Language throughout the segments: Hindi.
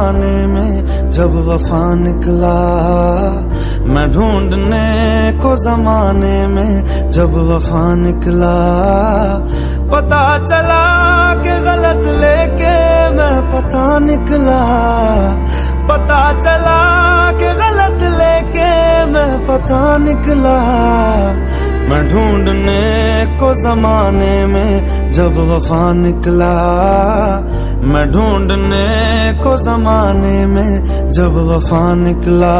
जमाने में जब वफा निकला, मैं ढूंढने को जमाने में जब वफा निकला। पता चला कि गलत लेके मैं पता निकला, पता चला कि गलत लेके मैं पता निकला। मैं ढूंढने को जमाने में जब वफा निकला, मैं ढूंढने को जमाने में जब वफा निकला।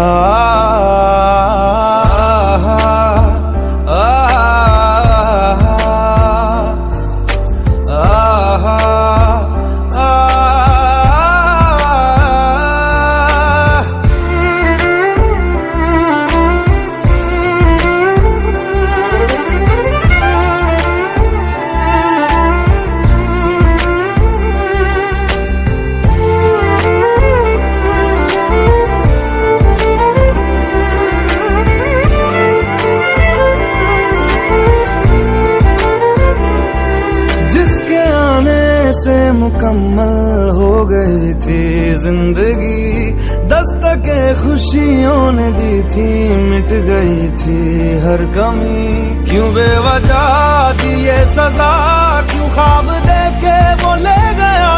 मुकम्मल हो गई थी जिंदगी, दस्तके खुशियों ने दी थी, मिट गई थी हर कमी। क्यों बेवजह दी ये सजा, क्यों ख्वाब देके वो ले गया,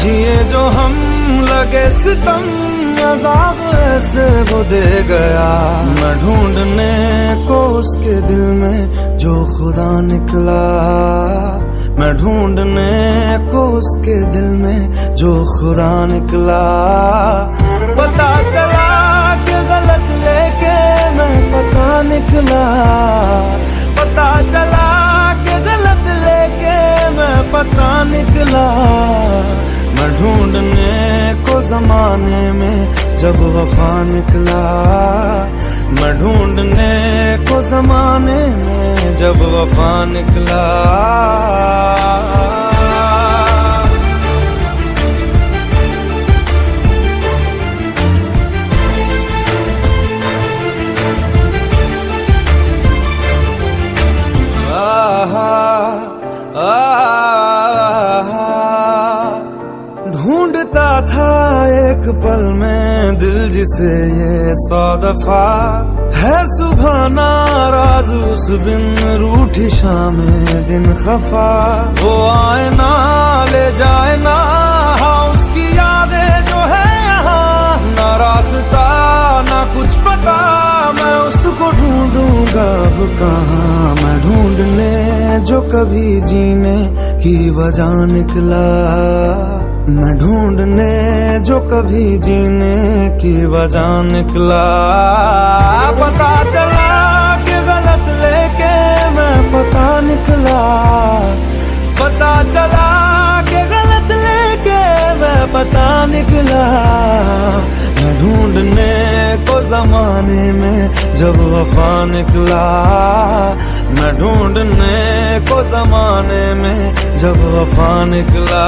जिए जो हम लगे सितम, अज़ाब ऐसे वो दे गया। मैं ढूंढने को उसके दिल में जो खुदा निकला, मैं ढूंढने को उसके दिल में जो खुदा निकला। पता चला कि गलत लेके मैं पता निकला, पता चला कि गलत लेके मैं पता निकला। मैं ढूंढने को जमाने में जब वफा निकला, मैं ढूंढने को जमाने में जब वफा निकला। ढूंढता था एक पल में दिल जिसे ये 100 दफा, है सुबह नाराज उस बिन रूठी शामें दिन खफा। वो आए ना ले जाए ना, हाँ उसकी यादें जो है यहाँ, ना रास्ता ना कुछ पता, मैं उसको ढूंढूंगा अब कहाँ। मैं ढूंढने जो कभी जीने की वजह निकला, मैं ढूंढने जो कभी जीने की वजह निकला। पता चला कि गलत लेके मैं पता निकला, पता चला कि गलत लेके मैं पता निकला। मैं ढूंढने को जमाने में जब वफा निकला, मैं ढूंढने को जमाने में जब वफा निकला।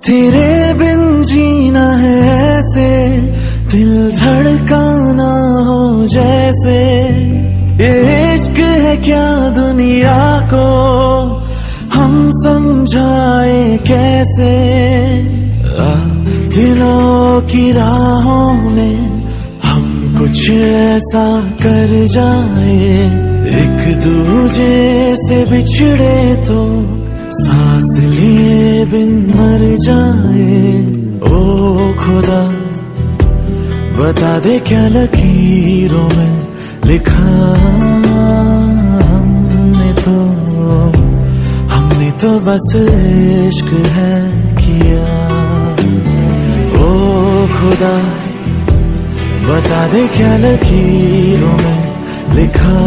तेरे बिन जीना है ऐसे, दिल धड़काना हो जैसे। ये इश्क है क्या दुनिया को हम समझाए कैसे। दिलों की राहों में हम कुछ ऐसा कर जाए, एक दूजे से बिछड़े तो सांस लिए बिन मर जाए। ओ खुदा बता दे क्या लकीरों में लिखा हमने तो बस इश्क है किया। ओ खुदा बता दे क्या लकीरों में लिखा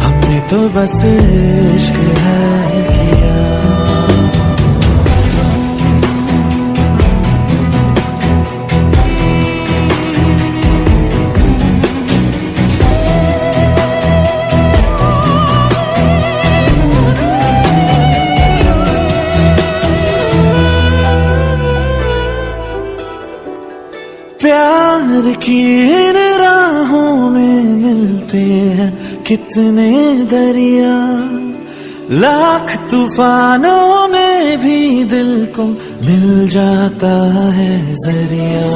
हमने तो बस इश्क है किया। प्यार की इन राहों में मिलते हैं कितने दरिया, लाख तूफानों में भी दिल को मिल जाता है जरिया।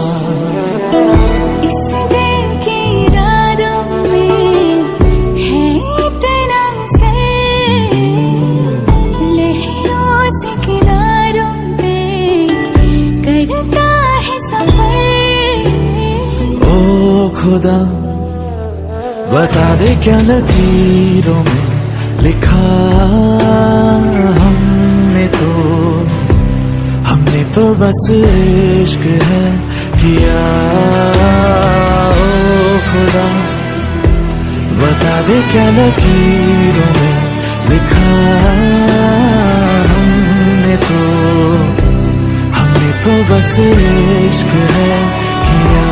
इस दिल की राहों में है इतना सर, लहरों से किनारों पे करता है सफर। ओ खुदा बता दे क्या लकीरों में लिखा हमने तो बस इश्क है किया। ओ खुदा बता दे क्या लकीरों में लिखा हमने तो बस इश्क है किया।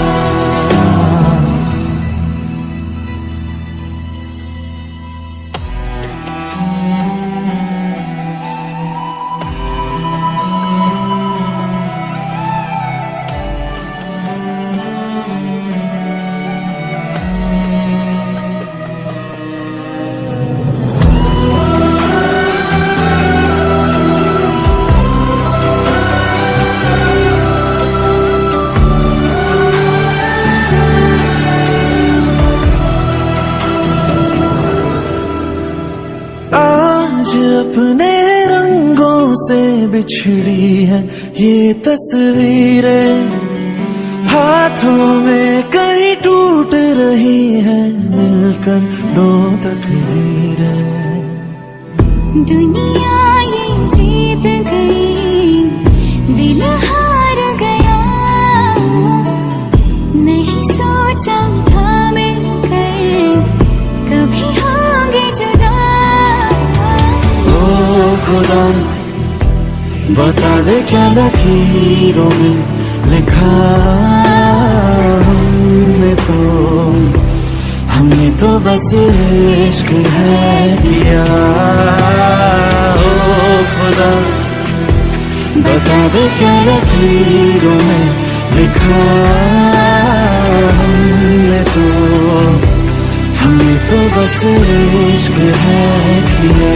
आज अपने रंगों से बिछड़ी है ये तस्वीरें, हाथों में कहीं टूट रही है मिलकर दो तकदीरें। दुनिया ये जीत गई, दिल हार गया, नहीं सोचा था मिलकर कभी होंगे जुदा। खुदा बता दे क्या लकीरों में लिखा हमने तो बस इश्क है किया। ओ खुदा बता दे क्या लकीरों में लिखा हमने तो बस इश्क है किया।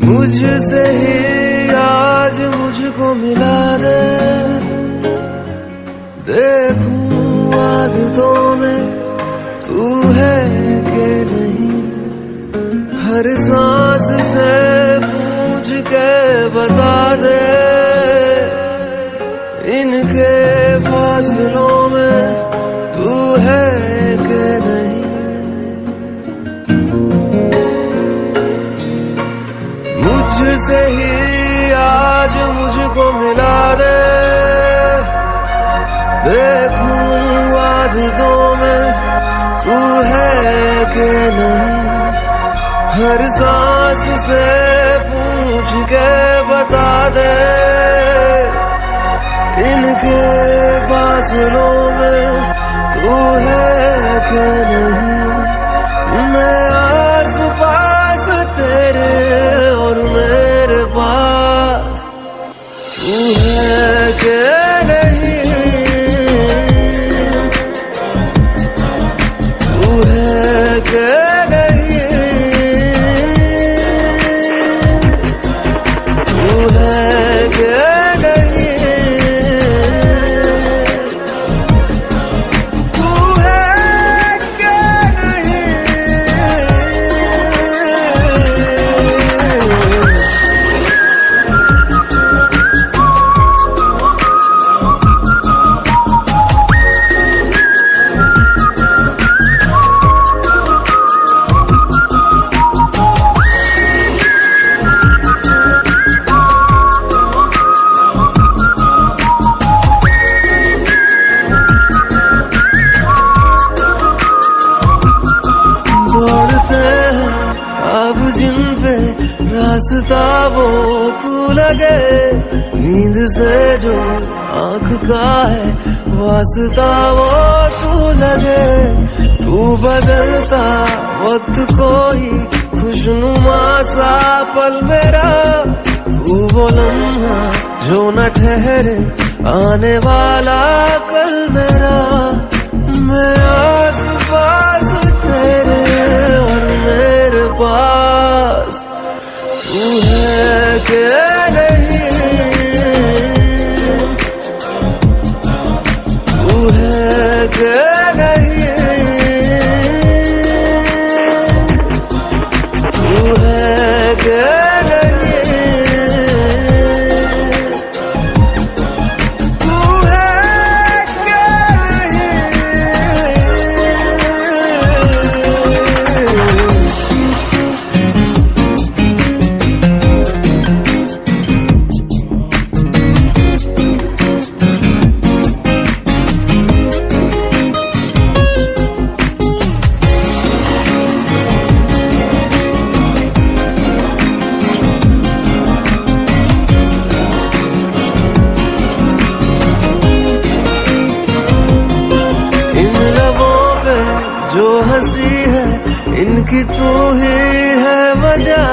मुझसे ही आज मुझको मिला दे, देखूं आदतों में तू है कि नहीं। हर सांस से पूछ के बता दे, इनके फासलों में तू है कि नहीं। मुझसे ही आज मुझको मिला दे, देखूं आदतों हर सांस से पूछ के बता दे, इनके फासलों में तू है कि नहीं। मैं आस पास तेरे और मेरे पास तू है कि नहीं, तू है कि नहीं, तू है कि नहीं, तू है कि नहीं। दौड़ते हैं अब जिन पे रास्ता वो तू लगे, नींद से जो आँख का है वास्ता वो तू लगे। तू बदलता वक्त कोई खुशनुमा सा पल मेरा, तू वो लम्हा जो न ठहरे आने वाला कल मेरा। मैं आस पास तेरे और मेरे पास तू है कि नहीं, तू है कि नहीं, तू है कि नहीं, तू है कि नहीं। इन लबों पे जो हंसी है इनकी तू ही है वजह,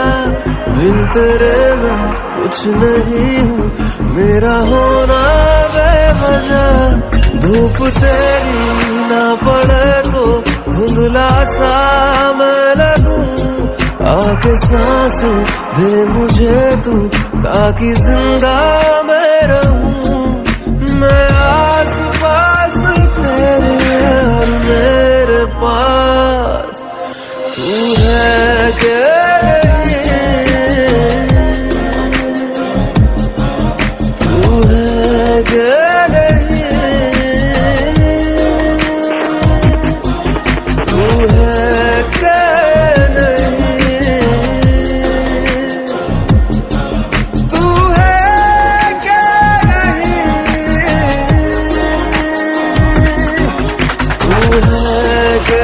बिन तेरे मैं कुछ नहीं हूँ, मेरा होना बेवजह। धूप तेरी ना पड़े तो धुंधला सा मैं लगूं, आके सांस दे मुझे तू ताकि जिंदा मैं रहूं। मैं आस पास तेरे और मेरे पास तू है कि नहीं, तू है कि नहीं, तू है कि नहीं, तू है कि नहीं, तू है कि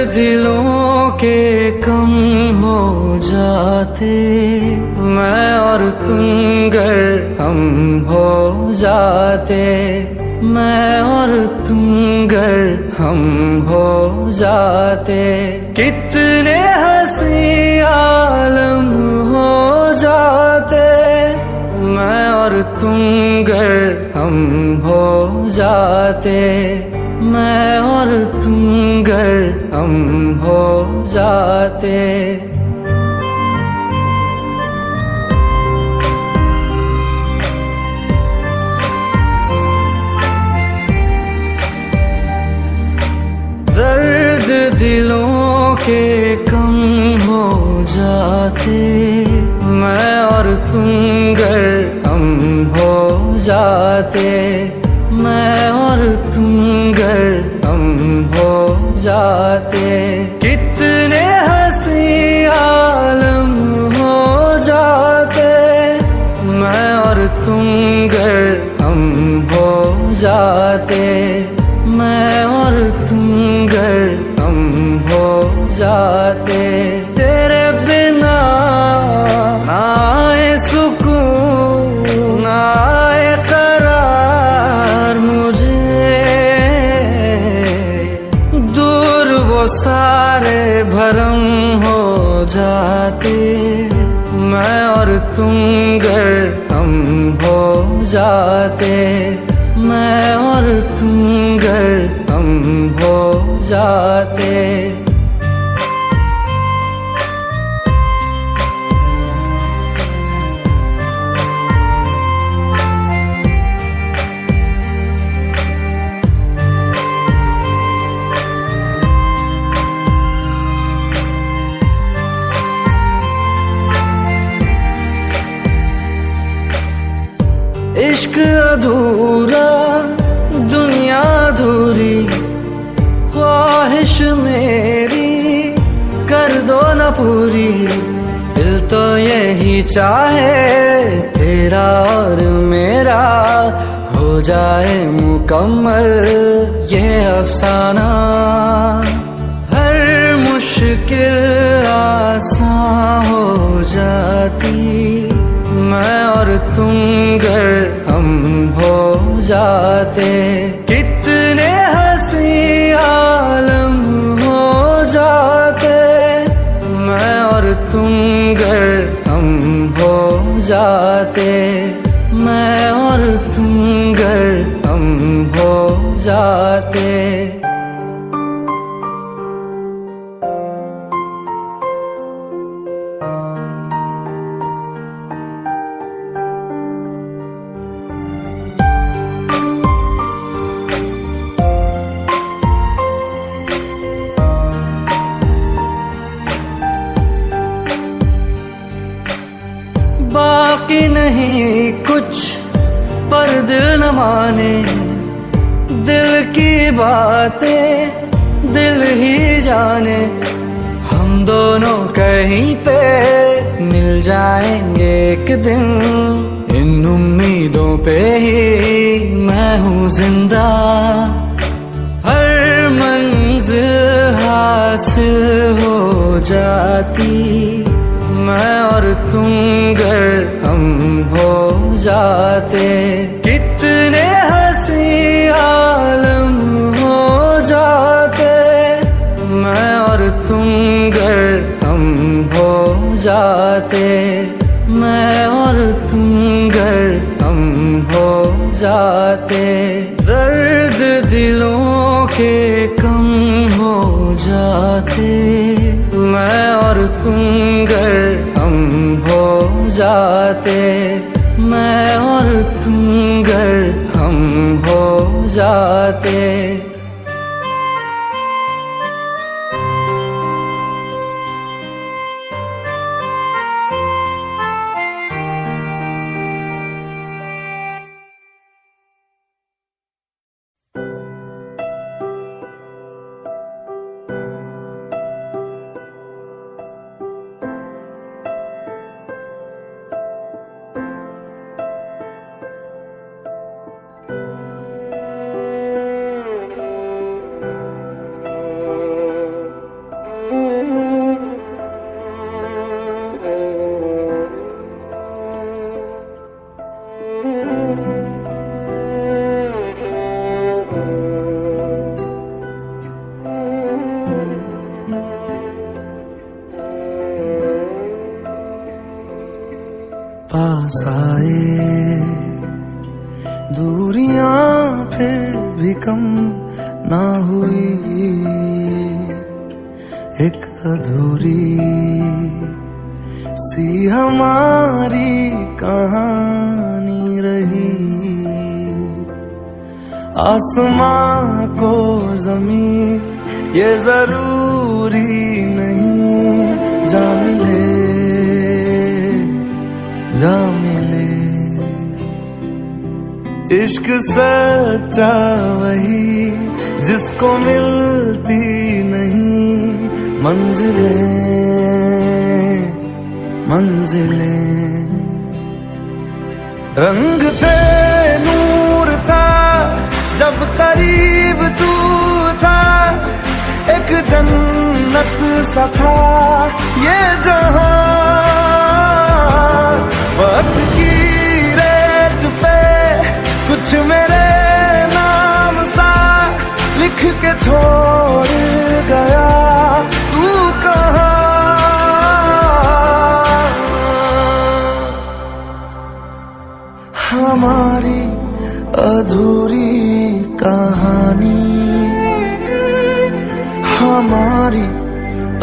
दिलों के कम हो जाते, मैं और तुम गर हम हो जाते, मैं और तुम गर हम हो जाते, कितने हंसी आलम हो जाते, मैं और तुम गर हम हो जाते, मैं और तुम गर हम हो जाते। दर्द दिलों के कम हो जाते, मैं और तुम गर हम हो जाते, मैं और तुम गर हम हो जाते, कितने हंसी आलम हो जाते, मैं और तुम गर हम हो जाते, मैं और तुम गर हम हो जाते। तेरे बिना ना आए सुकून ना आए करार मुझे, दूर वो सारे भरम हो जाते, मैं और तुम गर हम हो जाते, मैं और तुम गर हम हो जाते। इश्क अधूरा दुनिया अधूरी, ख्वाहिश मेरी कर दो न पूरी, दिल तो यही चाहे तेरा और मेरा हो जाए मुकम्मल ये अफसाना, हर मुश्किल आसान हो जाती, मैं और तुम गर हम हो जाते, कितने हंसी आलम हो जाते, मैं और तुम गर हम हो जाते, मैं और तुम गर हम हो जाते। बाकी नहीं कुछ पर दिल न माने, दिल की बातें दिल ही जाने, हम दोनों कहीं पे मिल जाएंगे एक दिन, इन उम्मीदों पे ही मैं हूँ जिंदा, हर मंजिल हासिल हो जाती, मैं और तुम गर हम हो जाते, कितने हंसी आलम हो जाते, मैं और तुम गर हम हो जाते, मैं और तुम गर हम हो जाते। दर्द दिलों के कम हो जाते, मैं और तुम गर हम हो जाते, मैं और तुम गर हम हो जाते। पास आए, दूरियां फिर भी कम ना हुई, एक अधूरी सी हमारी कहानी रही। आसमां को ज़मीन ये जरूरी नहीं, जा मिले जा मिले। इश्क सच्चा वही जिसको मिलती नहीं मंजिलें मंजिलें। रंग थे नूर था जब करीब तू था, एक जन्नत सा था ये जहां। वक्त की रेत पे कुछ मेरे नाम सा लिख के छोड़ गया, तू कहाँ? हमारी अधूरी कहानी, हमारी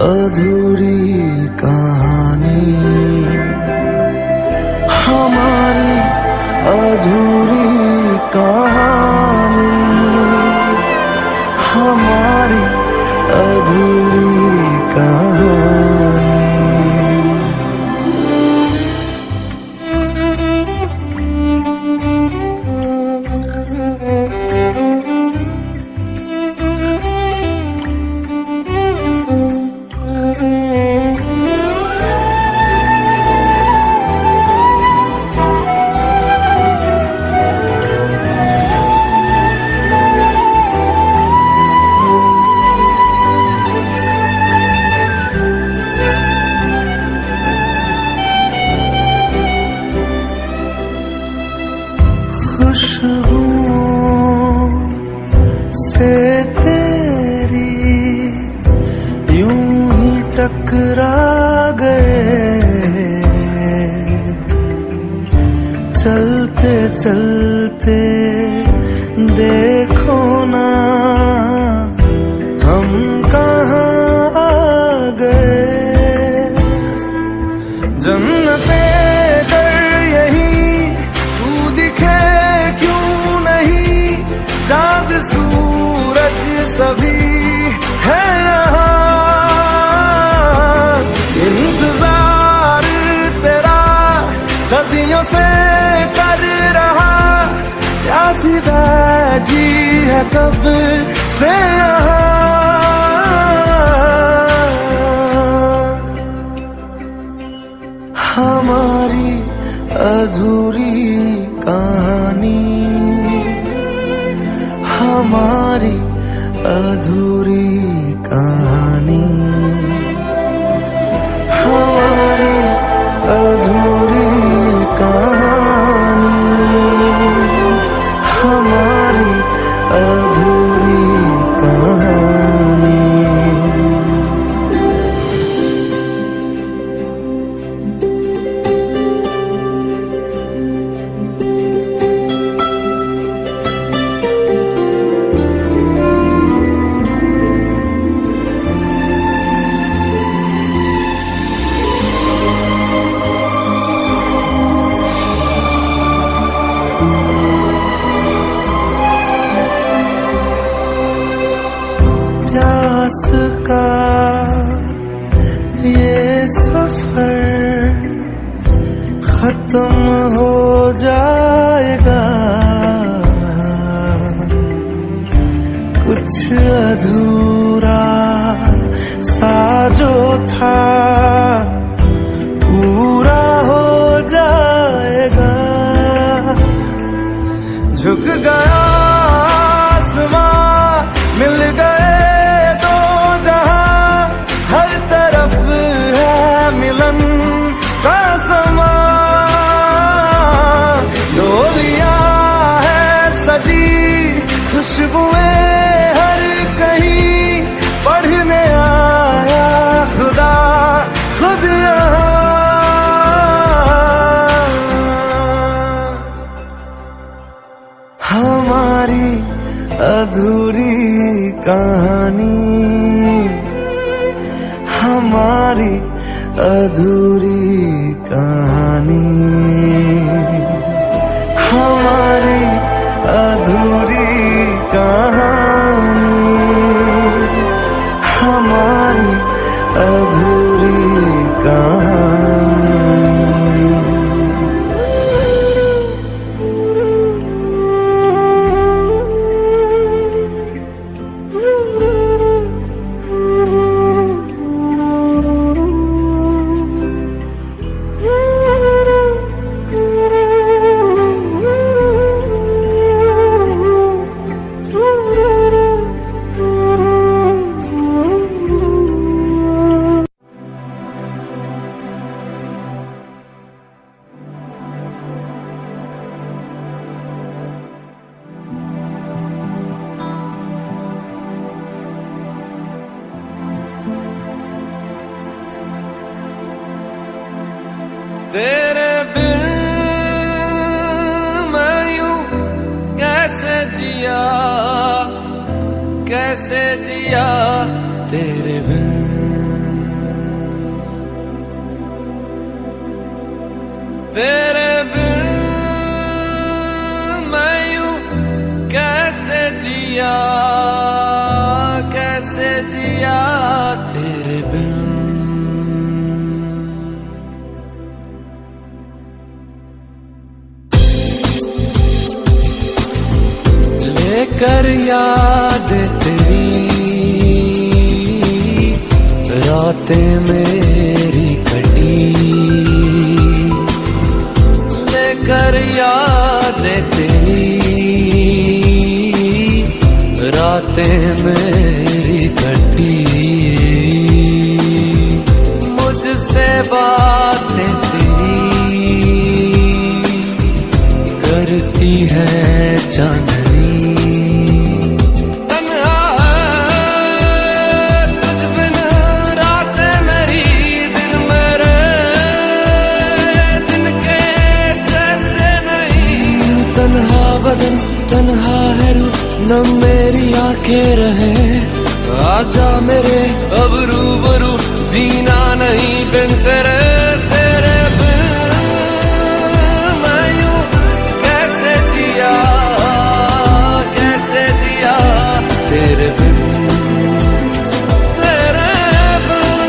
अधूरी कहानी, हमारी अधूरी कहानी, हमारी अधूरी कहानी। खुशबुओं से तेरी यूं ही टकरा गए, चलते चलते देखो ना हम कहाँ आ गए। जन्नते चाँद सूरज सभी है यहाँ, इंतजार तेरा सदियों से कर रहा, प्यासी बैठी है कब से यहाँ। हमारी अधूरी कहानी, हमारी अधूरी कहानी, हमारी अधूरी कहानी, हमारी अधूरी कहानी। प्यास का ये सफर खत्म हो जाएगा, कुछ अधूरा सा जो था पूरा हो जाएगा। झुक गया आसमां, मिल गए दो जहां, हर तरफ है मिलन का समा। डोलियां है सजी खुशबुएं हर अधूरी कहानी, हमारी अधूरी कहानी, हमारी अधूरी कहानी। तेरे बिन मैं यूं कैसे जिया, कैसे जिया तेरे बिन। तेरे बिन मैं यूं कैसे जिया, कैसे जिया तेरे बिन। लेकर याद तेरी रातें मेरी कटी, लेकर याद तेरी रातें मेरी कटी। मुझसे बातें तेरी करती है चांदनी। बदन तन्हा है रू न मेरी आंखें रहे, आजा मेरे अब रूबरू जीना नहीं बिन तेरे। तेरे बिन मैं यूं कैसे जिया, कैसे जिया तेरे बिन। तेरे बिन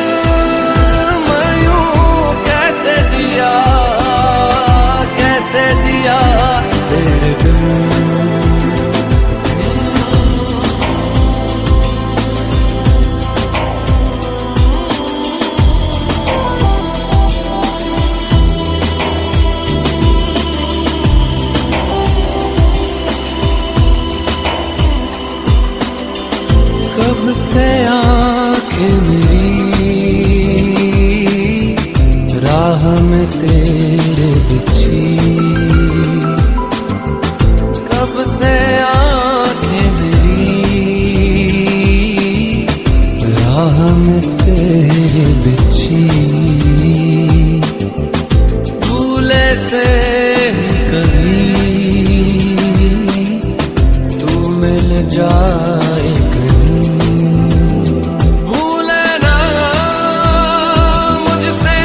मैं यूं कैसे जिया, कैसे जिया तेरे बिन। कब से आँखें मेरी राह में तेरे बिछी, कब से आँखें मेरी राह में तेरे बिछी। भूले से कभी तू मिल जाए कहीं, भूले ना मुझसे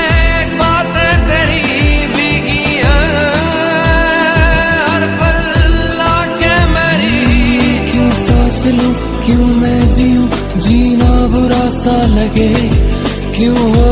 बातें तेरी भीगी हैं हर पल आके मेरी। क्यों सांस लूं, क्यों मैं जीऊं, जीना बुरा सा लगे, क्यों हो